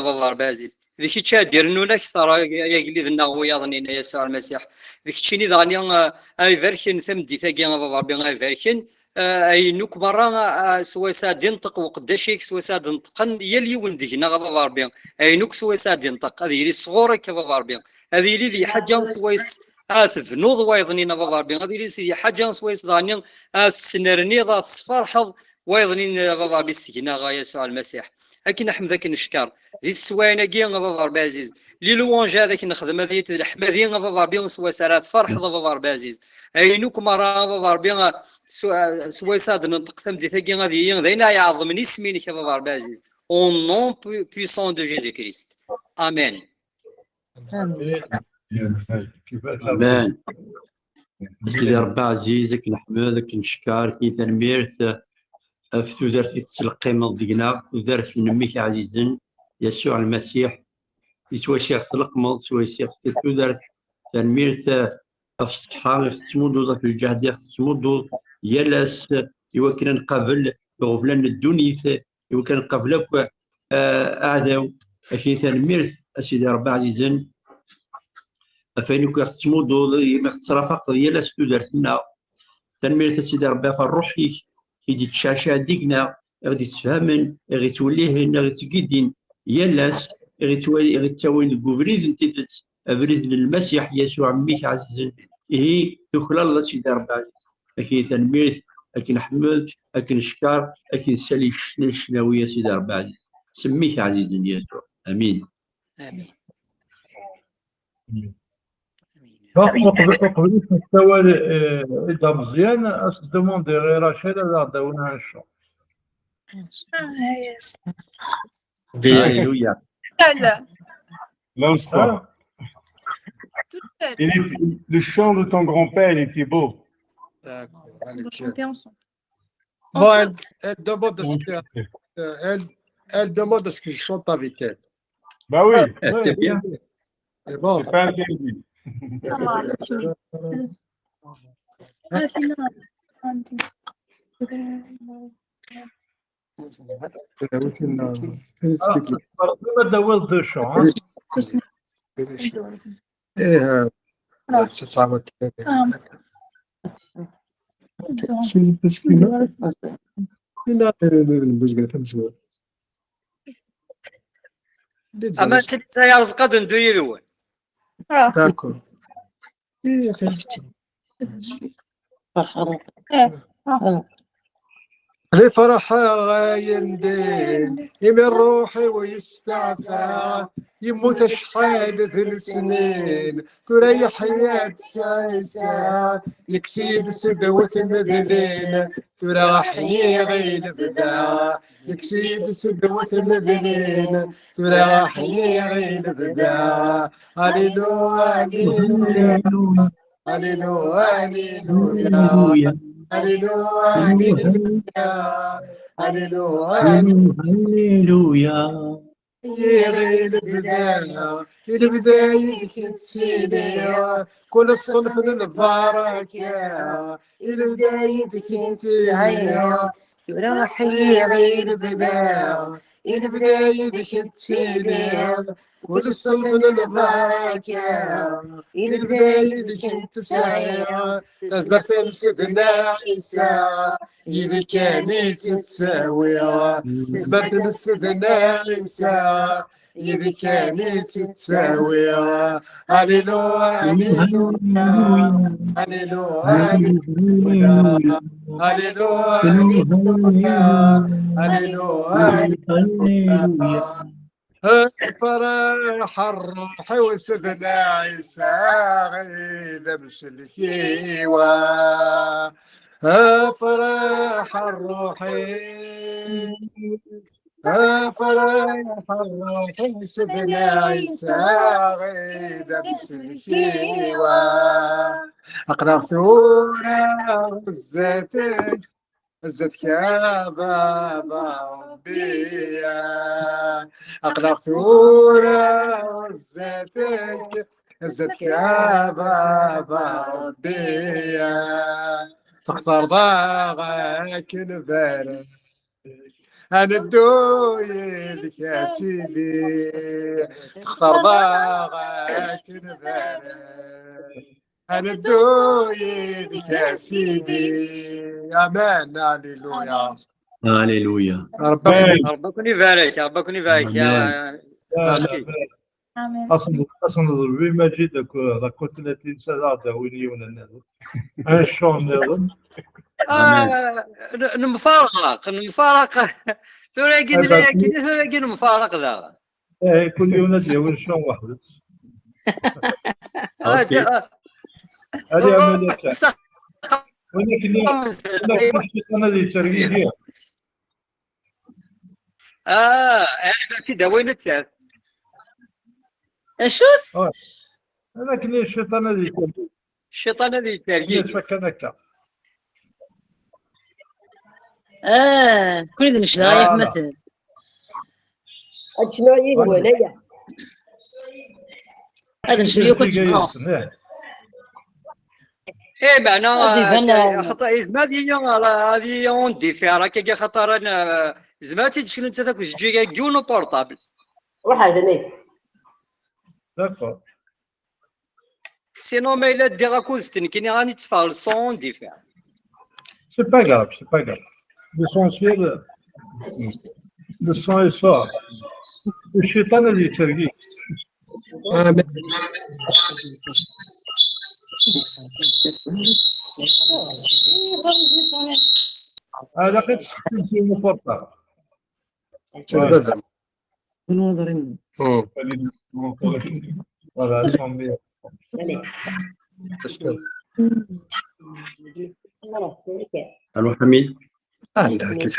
بابا بازيز ذيك تشا ديرنو لك ترى يا قليد النغوياضني يسوع المسيح ذيك تشيني ضاني اي فيركن ثم دي ثاقي بابا ربي اي فيركن اي نوك مرة سوا ساد ينطق وقداشيك سوا ساد نطقن يلي ولدينا بابا ربي اي نوك سوا ساد ينطق هذه لي صغورك بابا ربي هذه لي ذي حاجه سويس ثفنوض وايضنينا بابا ربي هذه لي حاجه سويس ضاني السنرني ضات صفرحض وايضنين بابا ربي السكينه غا يسوع المسيح اكي نحمد ذاك نشكر ذي السواينه كي بابا ربي عزيز لي لوانج هذاك نخدم هذه الحماديه بابا ربي سوا سارات فرح بابا ربي عزيز اينوك مرة بابا ربي سوا ساد ننطق ثم دي ثاقي غادي ذينا يعظمني سمينك بابا ربي عزيز او نون بويسون دو جيزي كريست امين امان. سيدي ربي عزيزك نحمدك نشكرك كي تنميرت في تودرتي تسلقي من ضيقنا تودرت نميك عزيزا يسوع المسيح يسوى شيخ تلقمض سوى شيخ تودرت تنميرت في الصحة تمودو ذاك الجهد تمودو يلاس يوكل نقابل غفلان الدنيث يوكل نقابلك أعداو أشي تنميرت سيدي ربي عزيزا فين كتمودو ما تصرفق يلاس تودرتنا تنميرت سيدي ربي فالروحي يدي تشاشا ديكنا غادي تفهمن غادي توليهن غادي تقيدين يلاس غادي تاوين الكوفريد نتيتس افريد للمسيح يسوع ميك عزيز هي تخلى الله سيدي ربي عزيز اكي تنميرت اكي نحمد اكي نشكر اكي نسالي الشناويه سيدي ربي عزيز سميك عزيز يسوع امين امين قبل مستوى إذا مزيان أس دوموندي غير رشيد هذا داونا الشو. Alléluia. L'histoire. Le chant de ton grand-père, il était beau. Bon, elle demande à ce qu'il chante avec elle. Bah oui. C'est bien. C'est bon. C'est pas interdit. اما ست سيارة قد ندو يدوي D'accord. لفرح غايندين يمن روحي ويستعفى يموت شحال في السنين تريح حياة سايسة يكسيد سدوة مذلين تراح يغيل بدا يكسيد سدوة مذلين تراح يغيل بدا هللويا هللويا هللويا هللويا هللويا هللويا البداية كنتيني كل الصنف البركة البداية كنتيني روحي غير البداية كنتيني كل الصنف البركة البداية كنت سعيرة تصدرت لسيدنا عيسى إذا كانت تساوية صبرت لسيدنا عيسى إذا كانت تساوية هللويا هللويا هللويا هللويا هللويا فرح الروح وسبنا عيسى غير مسلكيوه فرح الروح فرح الروح وسبنا عيسى غير مسلكيوه أقرأتونا الزيتين زدك يا بابا ربي أقلقتونا زدك يا بابا ربي تختار ضاغك البارد انا الدويلك يا سيدي تخسر ضاغك نذارك انا الدويلك يا سيدي امان هللويا هاليلويا. ربك ربكم يبارك ربكم يبارك يا مسكين. أصلا ضربي ما جيت راكو 30 سنة داوين يونا نظن الشون نظن المفارقة تراقد لا يكن تراقد المفارقة ذا كل يوم داوين شون واحد اوكي. هذه عملية ولكن الشيطان هذه ترقيقية كذا وين التاف اشوت ولكن الشيطان هذه الشيطان هذه ترقيق تفكر هكا كل ذي نشرايف مثلا شنو هو ليا هذا نشريو كنت ايه معنى هذه خطا زمان هذه اوندي فيها راك خاطر انا زماتي شنو انت تاكل جيجا جونو بورطابل واحد نيت داكور سينو ما الا دي غاكوزتني كاين غادي تفعل صون دي فيها سي با غراف سي با غراف ليسونسيال لو سون اي سور الشيطان هذه ترقيق هذا قد تنسي مفرطة تبذل الو حميد عندها كيف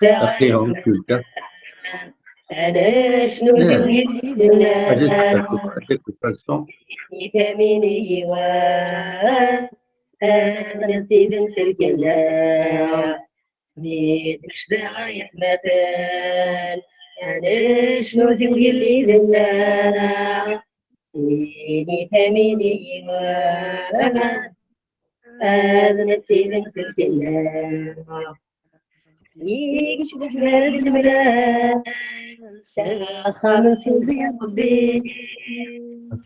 اخيهم كلك أنا شنو يدير اجيك الكالسون يفهميني أنا نسيت نسلك الله مش داعي مثال أنا شنو زوجي اللي ذنا يفهميني أنا نسيت نسلك الله يجي بحر الملال ساخن سيدي صدي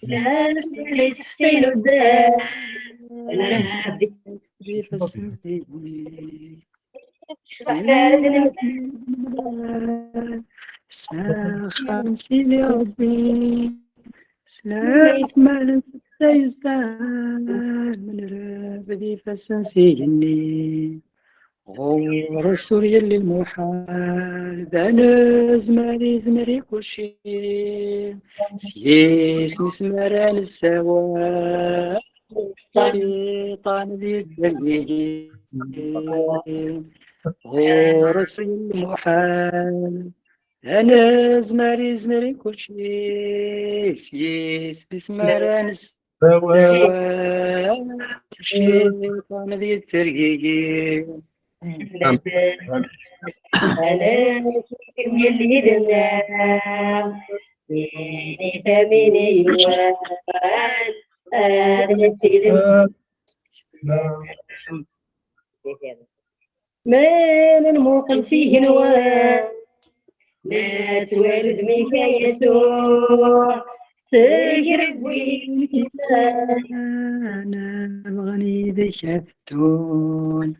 ناس ليس حسين وزاد أنا بدي فسنتي ساخن سيدي ربي سلاس مالك سيزدان من رابدي فسنسيني غور سوريا للمحال دانا زمري كل شيء سيس نسمران السوا شيطان ذي الدنيا غور سوريا للمحال أنا زمري كل شيء سيس نسمران السوا شيطان ذي الترقيق أنا يلي دنا يفهميني أنا سيدي ما نموقن فيه نوال لا توالد ميك يا يسوع سير ويك أنا أبغني ذي شفتون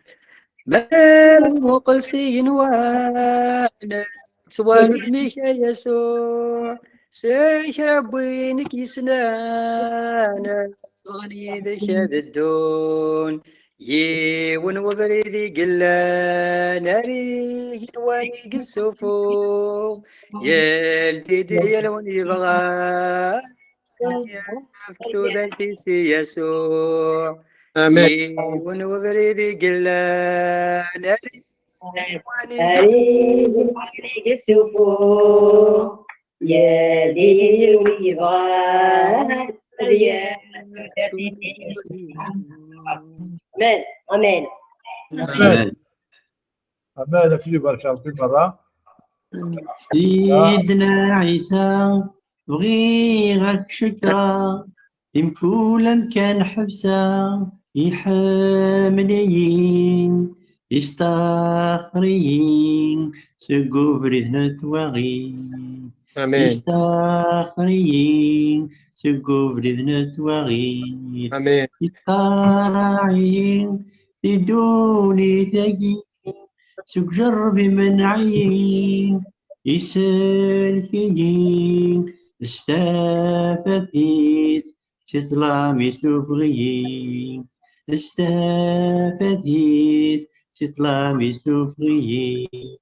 بل مقلسين وانا سوالد ميك يا يسوع سير وينك يسنانا أبغني ذي شفتون يون وبريدي قلا ناري واني قسفو يلدي يلوني بغا يفكتو ذاتي يسوع امين يون وبريدي قلا ناري أريد السفو يا دير ويبغى يا آمين أمان في بركة في مرة سيدنا عيسى بغيغك شكرا إمكولا كان حبسا يحاملين يستخرين سقوبري نتوغي امين يستخرين سقوبري نتوغي امين يطاعين يدوني ثقي سوق جربي منعين يسلكين استفتيس ستلامي سوفغيين استفتيس ستلامي سوفغيين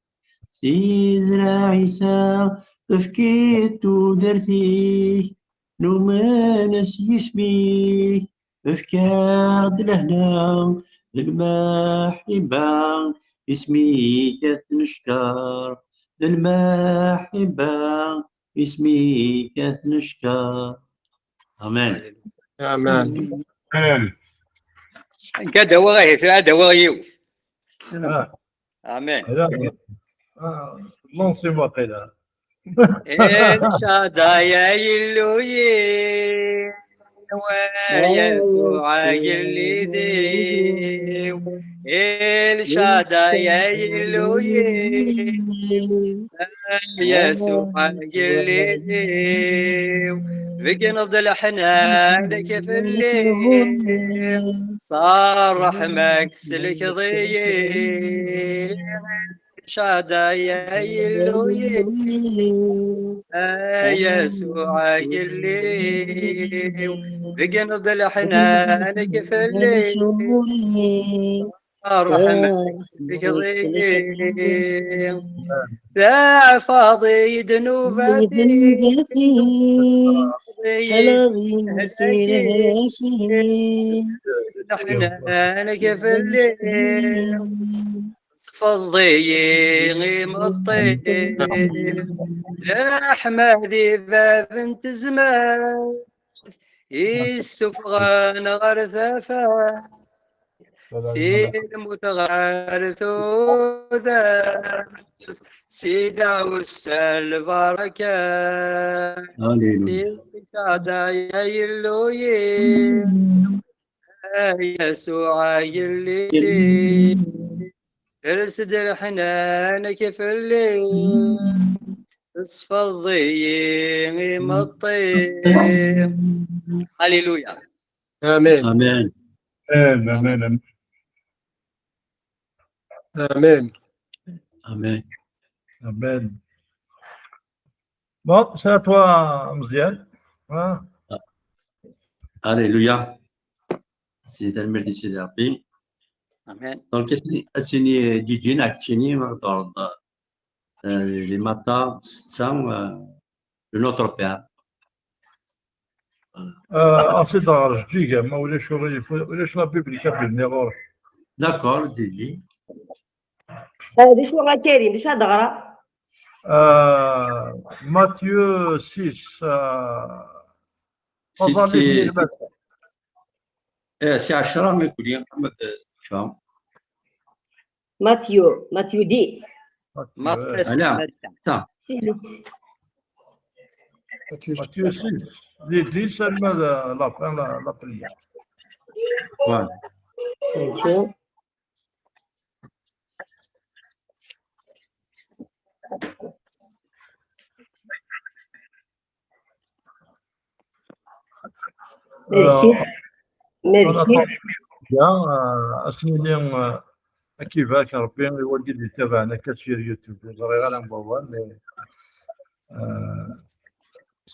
سيدنا عيسى فكيت درتي نومانس يسمي افكاد لهنا المحبة اسمي كثنشكر المحبة اسمي كثنشكر آمين امان قد هو غيث هذا هو يوث امين لونسي واقيلا الشدايا يلوي ويسوع يلدي الشدايا يلوي يسوع يلدي بقي نفضل حنان كيف الليل صار رحمك سلك ضيق شادايا يلوي يسوع يلي بقي نضل حنان كيف الليل صار رحمك سلك ضيق ذا فاضي ذنوباتي حنان كيف الليل صف الضيق مطيب لحمة بنت زمان يستفغان غرثفا سيد متغارثو ذا سيدا والسل بركة شادا يلوي يسوع يلي ارسد الحنان كيف الليل اصفى الضيق مطيب هللويا امين آمين امين امين آمين امين بون سي توا مزيان Alléluia. C'est un merci سيدي ربي. امين Donc, اسيني جيجين اكتشيني مغدور les matins sont le notre père. اصيد غرج جيجا ما ولاش لا بيبليكا بلني غور D'accord, Gigi. هذا شو غاتيري باش هضغرا ماتيو 6 سي 10 ما يقول لي محمد فهم. ماتيو 10 ما لا ماتيو 6 دي سلمى لا فان لا بريا voilà. نشوف ميرسي اسمي كيفاش ربي يولي اللي تابعنا كثير يوتيوب زريغه على موبايل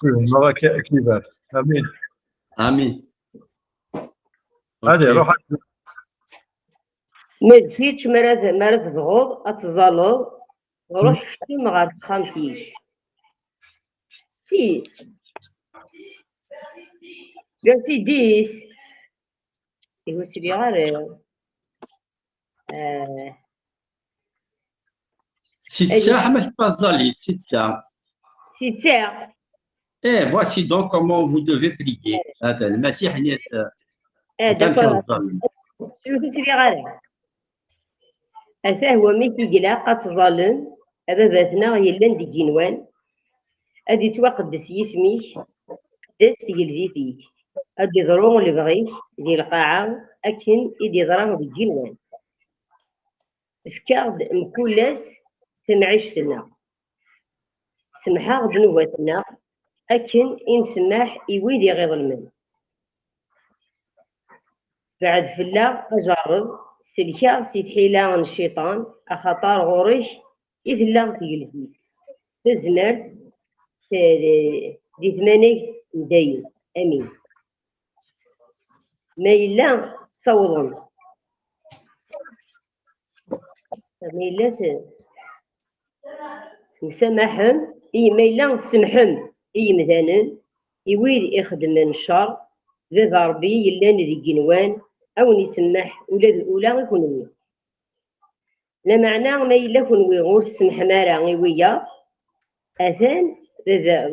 مي كيفاش امين امين. هذه روح ميرسيتش مرز بغوض اتزالوض روح شتم غاد خامشيش سيس قاسي ديس إيوا سيدي غير ست ساعة ما تبازالي 6 ساعة. 6 ساعة. voici donc comment vous devez prier. هذا المسيح نيت. داكور. شوف سيدي غير أثاه هو مي كيقلا قد ظالم أباباتنا يلان دي جنوان أدي توقدس يسميك داس تقلدي فيك أدي ضروري اللي بغيك دي القاعة أكن إدي ضرام بالجنوان. فكاغ مكولاس تمعيشتنا سمحاغ ذنوباتنا أكن إن سماح يويدي غير المن بعد فلا أجرب سلكا سيتحيلا الشيطان أخطار غوريش إذلا تجلسي تزمر دي ثمانية دايم أمين ما إلا صوضن ما إلا نسامحهم ما إلا تسمحهم مثلا يويد يخدم الشر ذا ربي يلان ذي جنوان أو نسمح ولا يكون ويا لا معنى ما إلا كون ويغور تسمح مارا ويا أثان ذا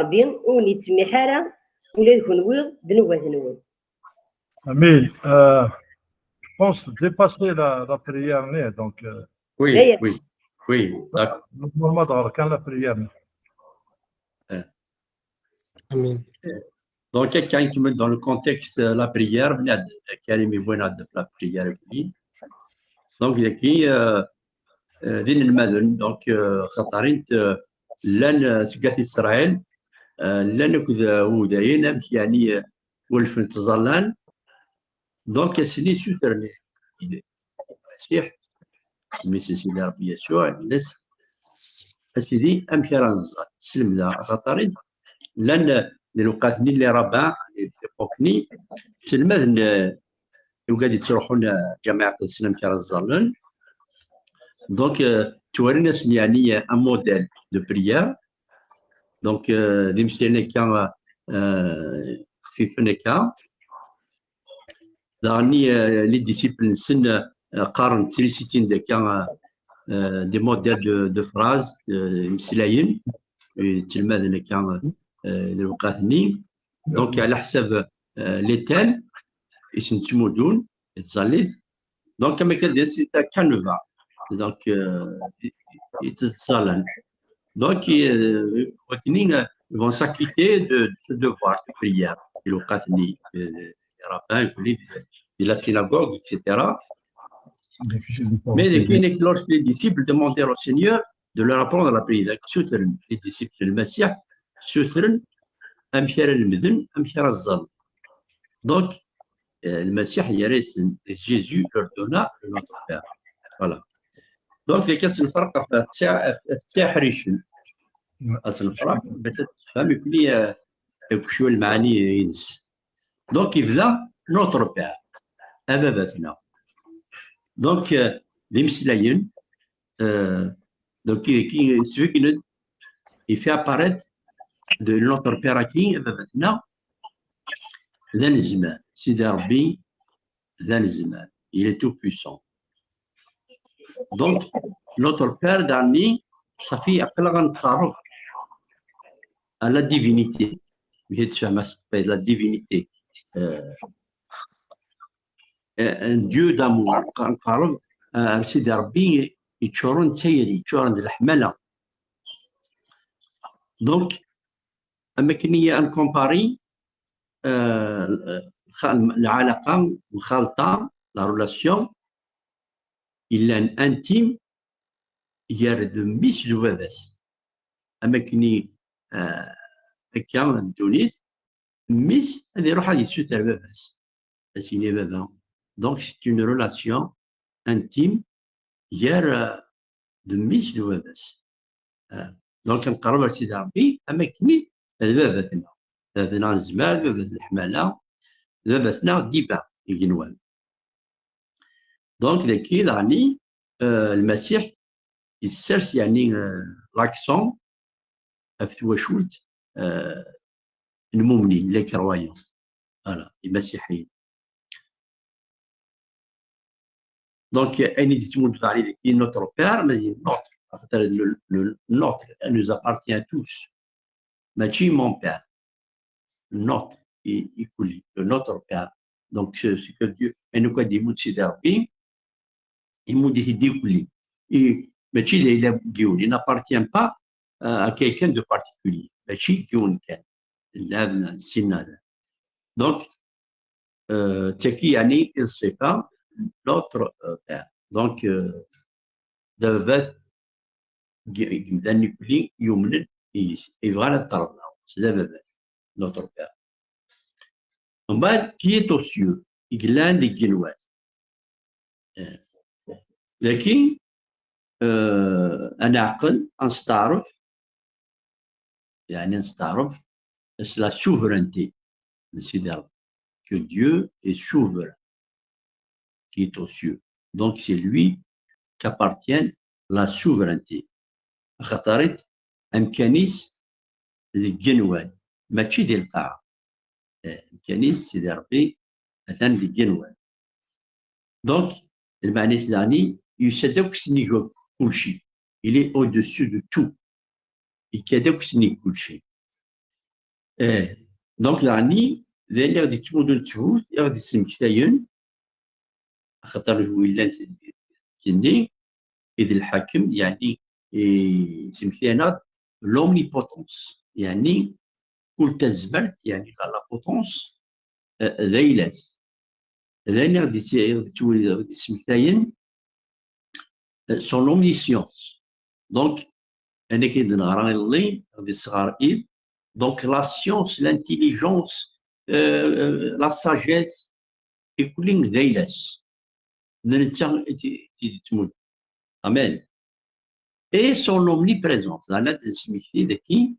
ربي ونتسمح راه ولا يكون ويا ذنوب Amine, je pense dépasser la prière, donc Oui, D'ailleurs. oui, d'accord. normalement dans la prière. Amen. Donc, quelqu'un qui met dans le contexte la prière, كلمة بوينة la prière. Donc, qui دين المذن donc خطرين لان سقات إسرائيل لان كذا وداين مش يعني ولفن تظلان donc سنين سوترني المسيح مثل سيدنا ربي يسوع الناس أسيدي أمشي رانزا تسلم ذا خطرين لان الوقاتني اللي ربع بوكني تلمذن وقاعد تروحون جماعة السلام كرا الظلن donc تورينا يعني ان موديل دو بريير donc دي مسينا كان في فنكا داني لي ديسيبلين سن قارن تريسيتين دا كان دي موديل دو فراز مسلاين تلمذنا كان الوقاتني donc على حساب لي تيم يسمو دون يتزاليت donc كما كدير سي كانوفا donc يتزالن donc ils vont s'acquitter de ce devoir de prière الوقاتني rabbin de la synagogue etc. mais lorsque les disciples demandèrent au Seigneur de leur apprendre la prière les disciples du Messie سوترن أمشار المذن أمشار الظل donc المسيح يرسم جيزو leur donna le notre père voilà donc كاس الفرق في حريشن أصل الفرق بتفهم يكوني شو المعاني ينس donc يبدا notre père أبابتنا donc les مسلاين donc qui celui qui il fait apparaître de notre père qui أبابتنا ذا الزمان سيدي ربي ذا الزمان il est tout puissant donc notre père دعني صافي أقل غنتعرف à la divinité la divinité un dieu d'amour غنتعرف سيدي ربي يتشورن تسيري يتشورن الحملة donc أما كنية ان كومباري العلاقة الخلطة لا رولاسيون إلا أن أنتيم يرد ميس دو باباس أما كني هكا دونيس ميس هذا يروح هذه يسوتر باباس أسيني بابا دونك سي اون رولاسيون أنتيم ير دو ميس دو باباس دونك نقرب لسيدي ربي أما كني هذا باباتنا باباتنا الزمان باباتنا الحمالة باباتنا ديفان يجنوان دونك ذاكي يعني المسيح يسرس يعني لاكسون في تواشولت المؤمنين لي كرويون فوالا المسيحيين دونك اني تسمون عليه ذاكي نوتر بير مازال نوتر خاطر نوتر nous appartient tous ماشي مون بير نوتر يقول لي نوتر بير دونك سي كو ديو انو كان يموت سيدي ربي يموت يدي كلي ماشي لا ديون نابارتيان با à quelqu'un de particulier ماشي ديون كان هذا السن هذا دونك تكي يعني الصفه نوتر بير دونك دابا مثلا كلي يمن يبغى نطرد دابا نوتر بير ومن بعد كي توسيو يقلان ديك جنوان لكن انا عقل نستعرف يعني نستعرف لا سوفرينتي سيدي ربي que Dieu est souverain qui est aux cieux. Donc c'est lui qu'appartient la souveraineté. خاطرت امكانيس الجنوان ماشي ديال القاعه امكانيس سيدي ربي مثلا الجنوان دونك المعني سيداني يسدوك سنيكو كل شيء il est au-dessus de tout يكادوك سني كل شيء دونك يعني ذاني غادي تمودون تشهود غادي تسمكتاين خاطر هو الا كني اذ الحاكم يعني سمكتانا لومنيبوتونس يعني كل تزبل يعني لا بوتونس ذيلاس ذاني غادي تسمكتاين son omniscience donc انا كي نغرا اللي غادي صغار ايد donc la science l'intelligence la sagesse يكون ذيلاس نتا تموت amen et son omniprésence انا تسميتي داكي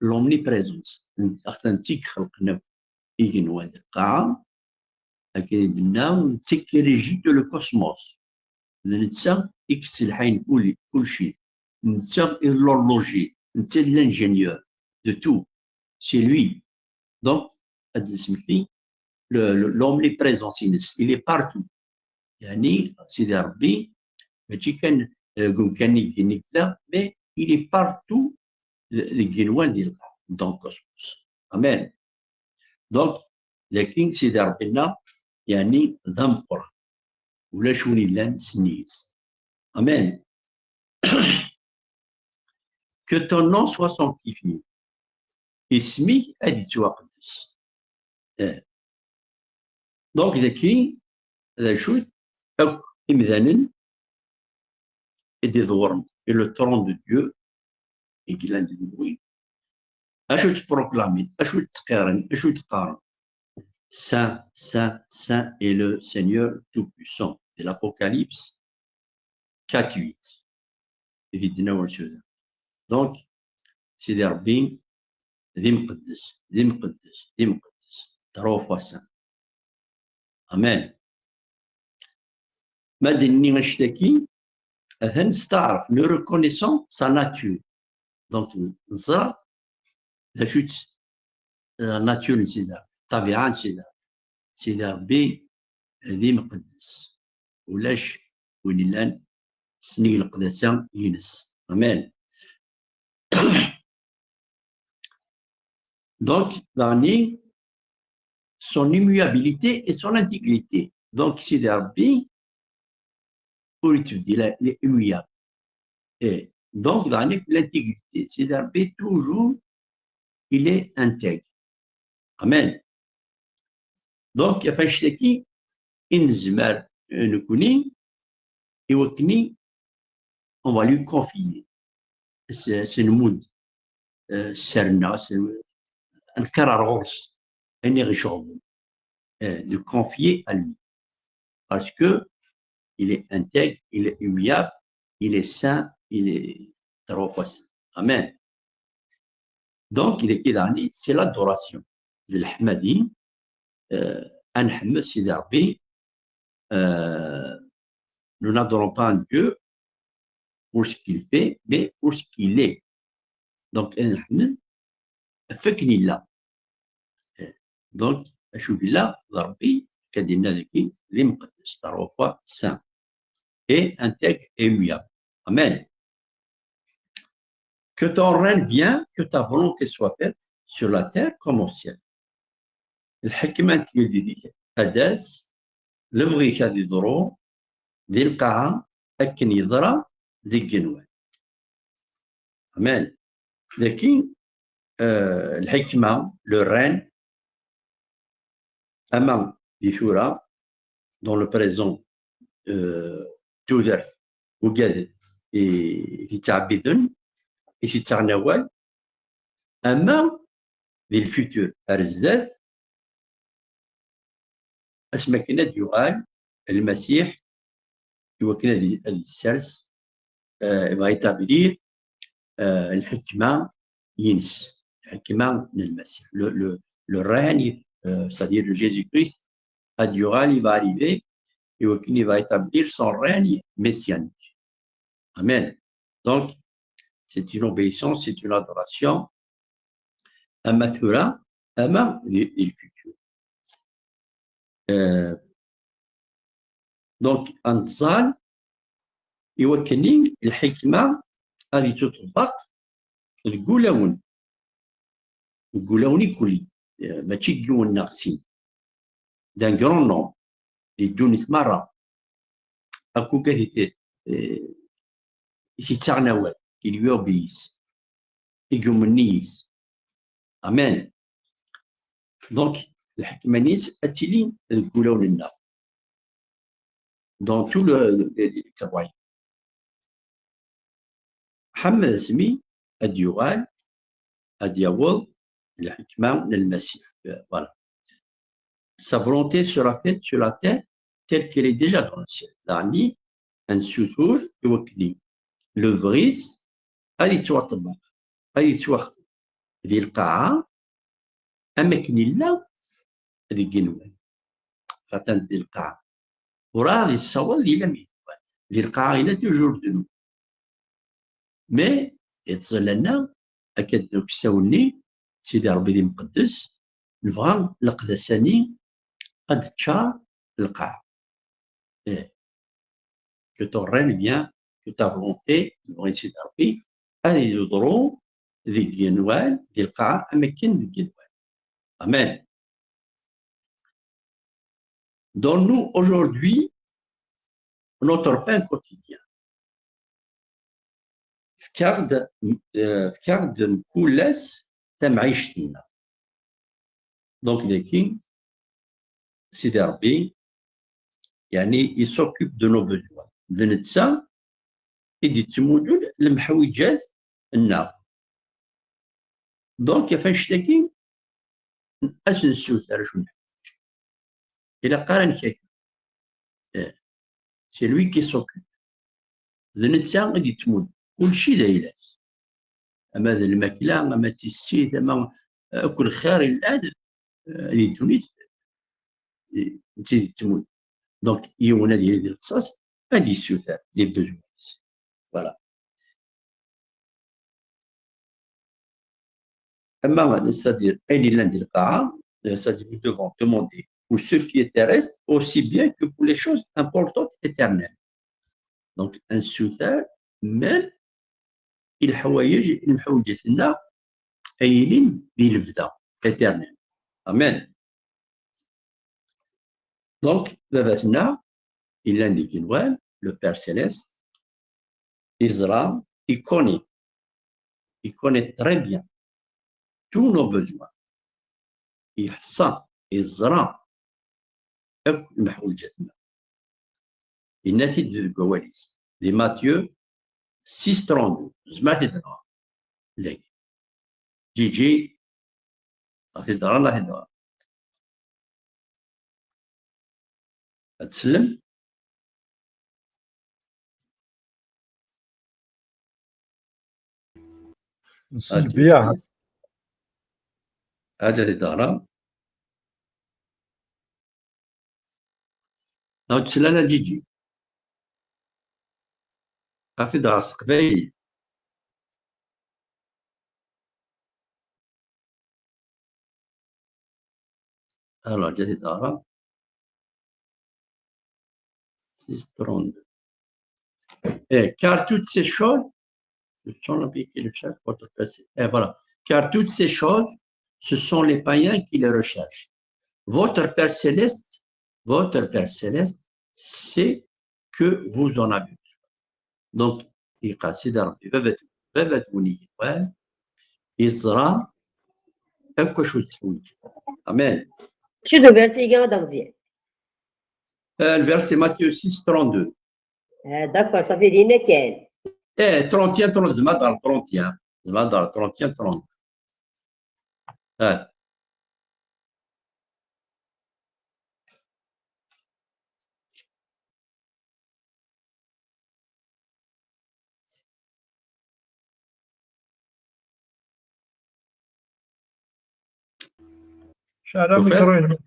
l'omniprésence اختنتيك خلقنا يجنوا هاد القاعه هكا درنا تيكريجي دو لو كوسموس نتا اكس الحين كل شيء نتا l'horloger نتا l'ingénieur de tout c'est lui donc هاد سميتي l'omniprésence il est partout يعني سيدي ربي ماشي كان يجيني لا مي il est partout الجنوان ديال القاع دونك كوسموس امان دونك لكن سيدي ربنا يعني ذم قرى ولا شوني لان سنيت amen que ton nom soit sanctifié اسمي ادي توقدس دونك ذاكي هذا شو اك امذانا ادي ظورم et le trône de Dieu et qu'il a dit oui اشو تبروكلامي اشو تقارن اشو تقارن saint saint saint est le Seigneur tout-puissant de l'Apocalypse 4:8 يفيدنا ورشوده دونك سيدي ربي ذي مقدس ذي مقدس ذي مقدس تروفا سان امان ما دني نشتكي هل نستعرف نو ريكونيسون سا ناتور دونك نزرع لا شوت ناتور سيدي طبيعه سيدي ربي ذي مقدس ولاش وين الان سني القداسه ينس amen donc dans son immuabilité et son intégrité donc سيدي ربي il est immuable et donc dans l'intégrité سيدي ربي toujours il est intègre amen donc فاش تكي إنزمار نكوني يوكني on va lui confier سنمود سرنا الكرار غرس اني غشوف de confier à lui parce que il est intègre, il est humiliable, il est saint, il est trois fois saint. Amen. Donc il est كده c'est l'adoration de l'Ahmadi نحمد سيدي ربي nous n'adorons pas un Dieu pour ce qu'il fait mais pour ce qu'il est donc نحمد فكني الله donc اشوف الله ربي كدينا ذكي اللي مقدس trois fois saint et intègre et humiliable. Amen. Que ton règne vienne, que ta volonté soit faite sur la terre comme au ciel. الحكمة تقول أداس لبغي هذه ضرو ذي القاعة أكن يضرى ذي الجنوان. أمان. لكن الحكمة le règne أمام بثورة dans le présent تودرت وقاد يتعبدن يتغناول اما ذي الفيتور ارزاز اسما كنا يقال المسيح يوكل هذه السلس بغا يتابليه الحكمه ينس الحكمه من المسيح le règne c'est-à-dire de Jésus-Christ a Dieu il va arriver et il va établir son règne messianique. Amen. Donc, c'est une obéissance, c'est une adoration à Mathura, à ma le futur. Donc, Ansal, يوكلين الحكمة هذه تطبق القولون كلي ماشي قول ناقصين دان كرون نوم يدوني مرة أكو كثير يتغناول يليوبيس يقومنيس أمان دونك الحكمة نيس أتلين القولون النار دون تو التبعي محمد سمي أديوغال أدياول الحكمة من المسيح. Voilà. Sa volonté sera faite sur la terre telle qu'elle est déjà dans le ciel. Dani, un sutur, le vris, هذه توطبق هذه توخ ذي القاعة أماكن الله هذه جنوان خاطر ذي القاعة وراهي الصوال ذي لم يكن ذي القاعة إلى توجور دنو مي يتصل لنا أكاد نكساوني سيدي ربي ذي مقدس نبغى القدساني قد تشا القاعة que ton règne vient, que ta volonté, نبغي سيدي ربي هذه يضرو ذي الجنوان ذي القاعة أماكن ذي الجنوان. Amen. Donne-nous aujourd'hui notre pain quotidien. فكرد مكولس تم عيشتنا. Donc ذاكي سيدي ربي يعني il s'occupe de nos besoins. ذنتسا يدي تمودون المحوجات النار. Donc كيفاش تاكي أسن سوثر شو نحوج. إلا قارن كيك c'est lui qui s'occupe. ذنتسا غادي تمود كلشي دايلاس. أما ذا الماكلة أما تيسيت أما كل خير الآن هذه تونس تزيد تمود. دونك يونا ديال القصاص غادي يسوثر لي بوزوان. فوالا. أما c'est-à-dire أين اللي ندير القاعة c'est-à-dire nous devons demander pour ce qui est terrestre aussi bien que pour les choses importantes éternelles. Donc un سوثر مال الحوايج المحوجة لنا أيلين ذي البدا éternel. Amen. Donc باباتنا il indique le Père Céleste Israël il connaît très bien tous nos besoins. يحصى يزرع المحوجاتنا. الناتج الكواليس دي ماتيو 6:32 سمعتي دابا لك جي راهي دار الله يدار تسلم السلبية هذا دارا نعود تسلانا جيجي راهي دار السقبايل alors جاتي دارا 6:32 car toutes ces choses voilà. Car toutes ces choses, ce sont les païens qui les recherchent. Votre Père Céleste, c'est que vous en avez besoin. Donc, il considère il sera quelque chose. Amen. شنو قال سيدي هذا مزيان Le verset Matthieu 6, 32. داكور صافي دينا كان 31, 30, زعما دار 31. زعما دار 31, 30. شعر وفات؟ ميكروين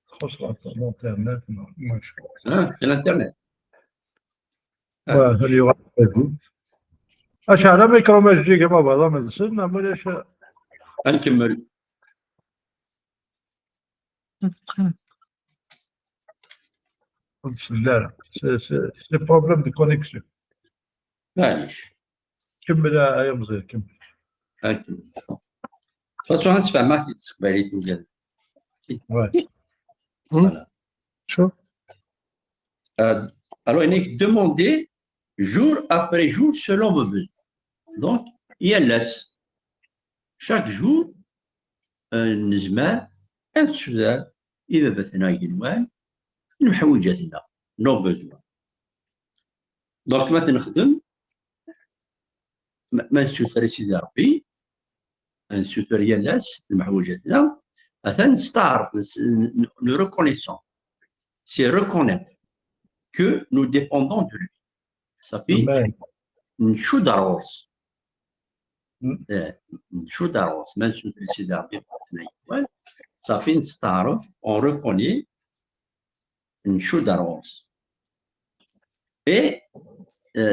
خصوصا الانترنت مشكل في الانترنت. هل يغادر اشعل ميكرو ماجي كما بعضها من السنة ملاش نكمل. لا سي بروبليم دو كونيكسيون معليش كمل يا مزيان كمل نكمل. فاصو غنسمع معاك الاستقبالية ديالك. Voilà. شوف Alors, il est demandé jour après jour selon vos besoins. Donc, il laisse chaque jour نجمع السؤال إذا بثنا ينوان المحوجاتنا نو بوزوان. دونك مثلا نخدم ما نسوتر سيدي ربي نسوتر يلاس المحوجاتنا مثلا نستعرف nous reconnaissons c'est reconnaître que nous dépendons de lui. Ça fait نشو دروس نشو دروس ما نسوتر سيدي ربي بثنا ينوان صافي نستعرف on reconnaît نشو دروس. Et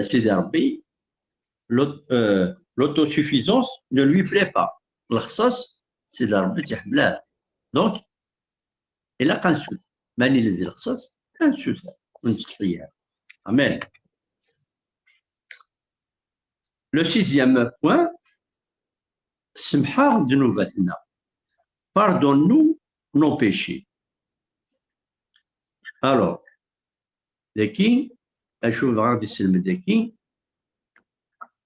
سيدي ربي l'autosuffisance ne lui plaît pas. الخصاص سيدي ربي تيحبلها. دونك إلا كنسوت ماني الذي الخصاص كنسوتها ونتسطيها. Amen. Le 6e point, سمحة ذنوباتنا. Pardonne-nous nos péchés. Alors, داكي أشوف غادي يسلم داكي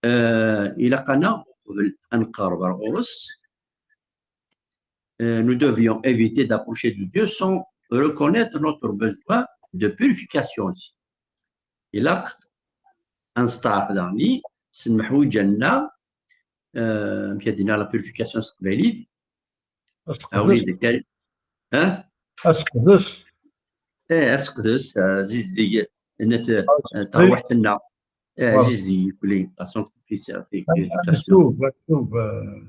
إلا قنا قبل أن نقرب العرس nous devions éviter d'approcher de Dieu sans reconnaître notre besoin de purification. إلا نستعرف داني سنمحو جنة مكيدنا لا بيرفيكاسيون استقباليت أوليد أسقدس أسقدس زيزدي الناس تروحت لنا زيزدي كلي نتوب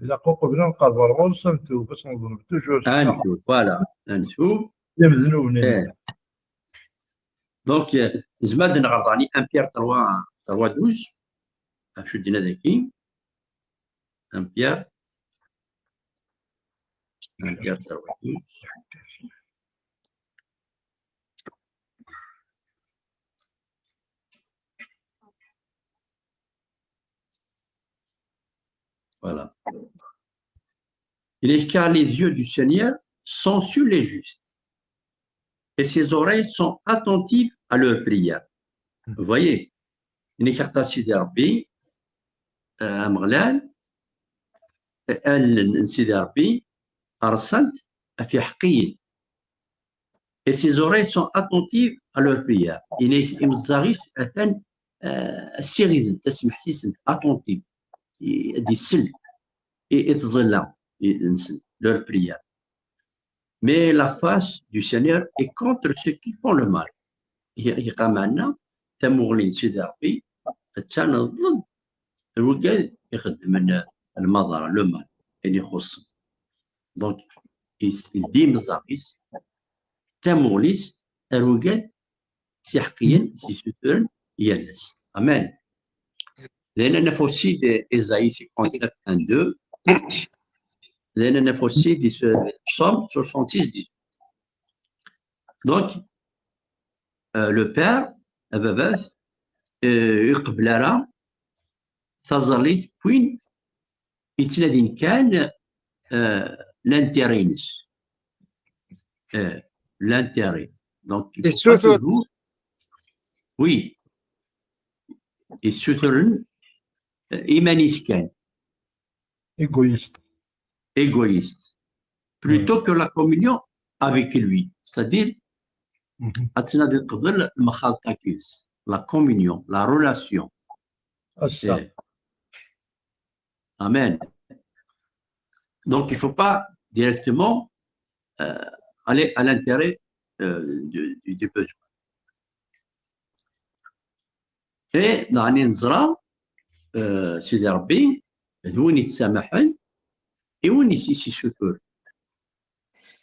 إلا قبل نقرب العرس نتوب باش نضرب توجور نتوب فوالا نتوب يمزنوني. دونك زماد نغرضاني 1 بيير 3 12 شو دينا ذاكي 1 بيير 3 12. Voilà. Il est car les yeux du Seigneur sont sur les justes et ses oreilles sont attentives à leurs prières. Vous voyez, il est car Sidi Rabbi Amglan, Sidi Rabbi Arsant في حقيقة et ses oreilles sont attentives à leurs prières. Il est مزاريش أثن السيرين تسمح سيسن attentive دي سل يتظلم ينسل leur prière. Mais la face du Seigneur est contre ceux qui font le mal. يقام عندنا تمغلين سيدي ربي تانا ضد الوكال يخدم المضر لو مال يعني يخص. دونك يدي مزاريس تمغليس الوكال سي حقيا سي سوترن يالس. Amen. لأن نفوسي دي إزاي 59 1 2 لأن نفوسي دي Psaume 66 10. Donc le père أباباث يقبل راه تظليت وين يتنادين كان لانتيرينس l'intérêt. Donc, il Et faut pas surtout- toujours... Oui. Et surtout, Imaniscan, Égoïste. égoïste, plutôt que la communion avec lui. C'est-à-dire, Mhm. la communion, la relation. Ah, ça. Amen. Donc, il ne faut pas directement aller à l'intérêt du besoin. Et dans l'Inzra, Sidi Rabbi, وين يتسامحن et وين يسكر.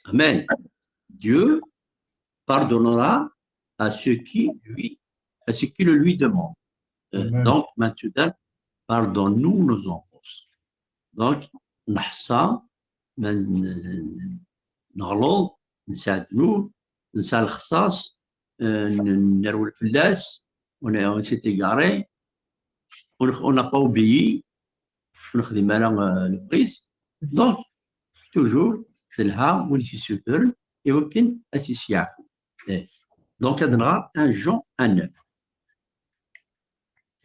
Amen. Dieu pardonnera à ceux qui le lui demandent. Donc, maintenant, pardonne-nous nos offenses. Donc, نحصى نغلط نساعدنو نسى الخصاص نروي الفلاس on s'est égaré on n'a pas obéi ونخدم على البريس donc toujours سلها وين يسكر يمكن أسيس يعفو. Donc, هذا نهار 1 Jean 1:9.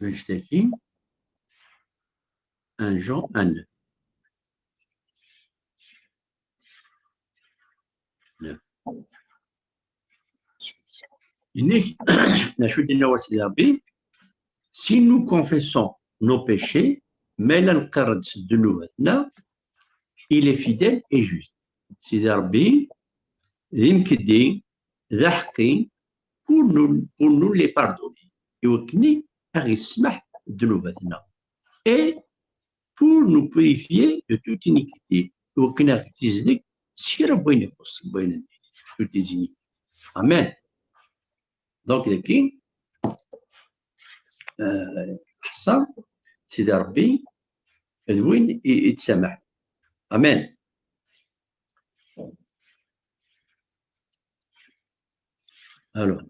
نشتكي 1 Jean 1:9. Si nous confessons nos péchés, il est fidèle et juste. Sidi Rabbi, يمكن ذا حقي pour nous les pardonner. يوكني أغي يسمح ذنوباتنا. Et pour nous purifier de toute iniquité. يوكني أغي تزدك سير بين يخص بين toutes les iniquités. Amen. Donc, لكن حسن سيدي ربي وين يتسامح. Amen. Alors.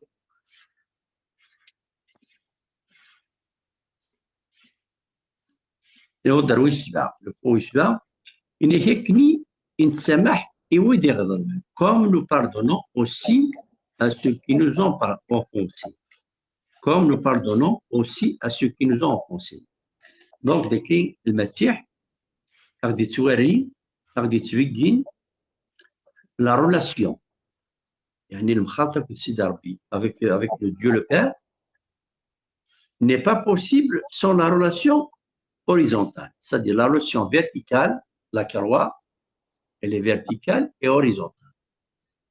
يقدر ويشبع ويشبع إن هيكني نتسامح يود يغضب comme nous pardonnons aussi à ceux qui nous ont offensés. Comme nous pardonnons aussi à ceux qui nous ont offensés. Donc, ديكي المسيح غادي توري غادي تبين la relation يعني المخاطب سيدي ربي avec le Dieu le Père n'est pas possible sans la relation horizontale, c'est-à-dire la relation verticale, la croix, elle est verticale et horizontale.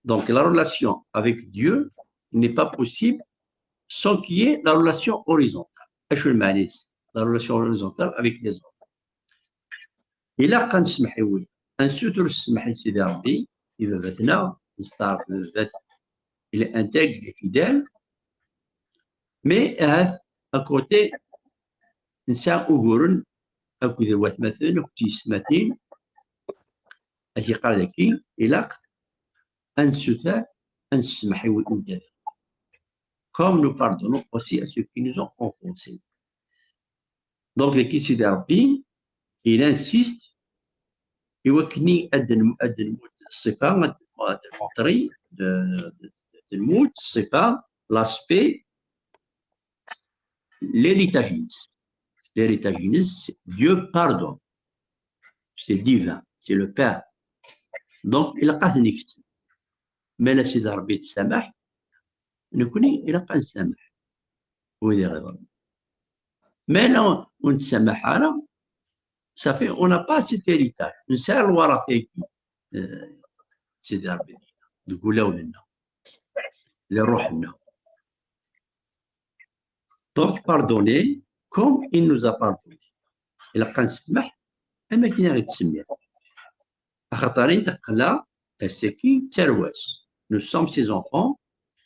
Donc la relation avec Dieu n'est pas possible sans qu'il y ait la relation horizontale. La relation horizontale avec les autres. Et là, quand un sutur Sidi Rabbi, il est intègre et fidèle, mais à côté, نساء أجورن أو كذا وثمثين أو تيسمثين أشي قال لك إلاق أنسوتا أنسمحي وإنجاز. Comme nous pardonnons aussi à ceux qui nous ont offensés. Donc, le Sidi Rabbi, il insiste, يوكني الموت الصفة المطري الموت الصفة l'aspect l'héritage. L'héritage, Dieu pardonne. C'est divin, c'est le Père. Donc, il a pas de mais la Sidi Rabbi تسامح نكوني il a pas de سامح ويدي غير. Mais là, on ne s'aimait pas, ça fait, on n'a pas cet héritage. On sait le warathé qui, Sidi Rabbi, de Goula ou le Rohna. Donc, pardonner comme il nous a pardonné. Il a quand سمح أما كي نغي تسمية. أخطرين تقلا السكين ترواس. Nous sommes ses enfants,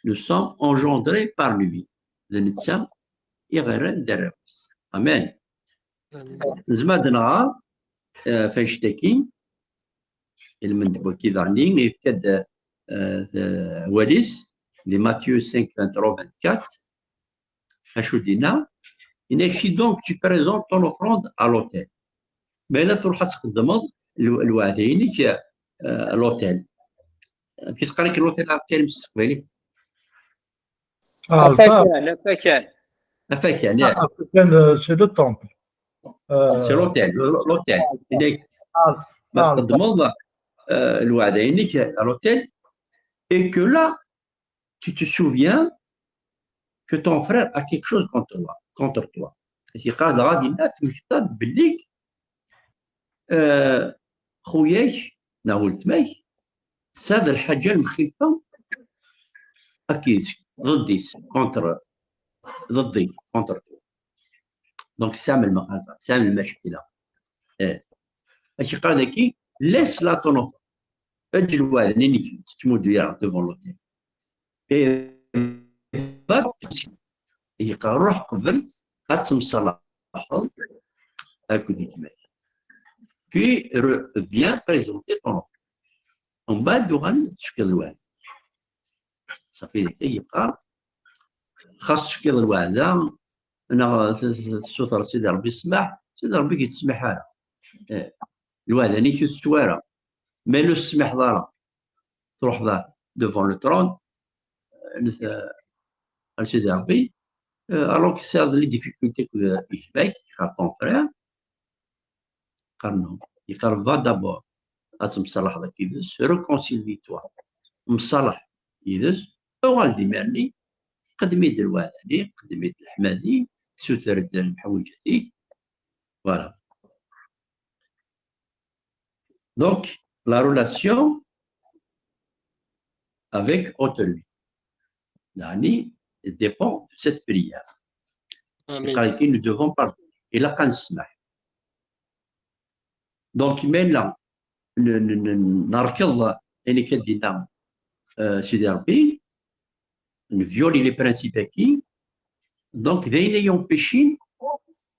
nous sommes engendrés par lui. لنتسام يغيرن درواس. Amen. زماد نهار فنشتكي المندبو كي ظنين يفكد وليس de Matthieu 5, 23-24. أشو دينا إنك donc tu présentes ton offrande à l'autel. Mais là تروح تقدم الوعدين في l'autel. كيتقرا لك الوطن كان مستقبلي فكان فكان فاكر ياك كان سي لو طومبل. سي لوتيل إنك ما تقدموا الوعد عينيك لوتيل et que là tu te souviens que ton frère a quelque chose contre toi كي قال غادي الناس مشطات باللي خوياك ولد تماك ساد الحاجه المخيفه اكيد ضدي كونتر دونك سامع المخالفه سامع المشكله اش قال ذاكي لاس لا طونوف اجل واحد نيني تمود يا ديفون لوتيل يقال روح قبل غتمصلح هاكو ديك ماك puis viens présenter ton offre. ومن بعد غنشكل الوعد صافي ذاك يبقى خاص تشكل الوعده. انا السطر سيدي ربي يسمح سيدي ربي كيتسمح هذا الوعد هاني كيتسوارى ما لو سمح دارا تروح دار دوفون لو ترون سيدي ربي الوغ كي سي لي ديفيكولتي يجباك خاطر طون فرير قرنهم يقال فا دابور غتمصلح داك يدز ريكونسيلي توا مصالح يدز وغالدي مالني قدميت الوالدي قدميت الحمادي سوترد الحوايجاتي فوالا. دونك لا رولاسيون avec autrui يعني dépend de cette prière. قال لك nous devons pardonner إلا كنسمح. دونك مالا نركض اللي كدينا سيدي ربي نفيولي لي برانسيب اكي دونك داينا يومبيشين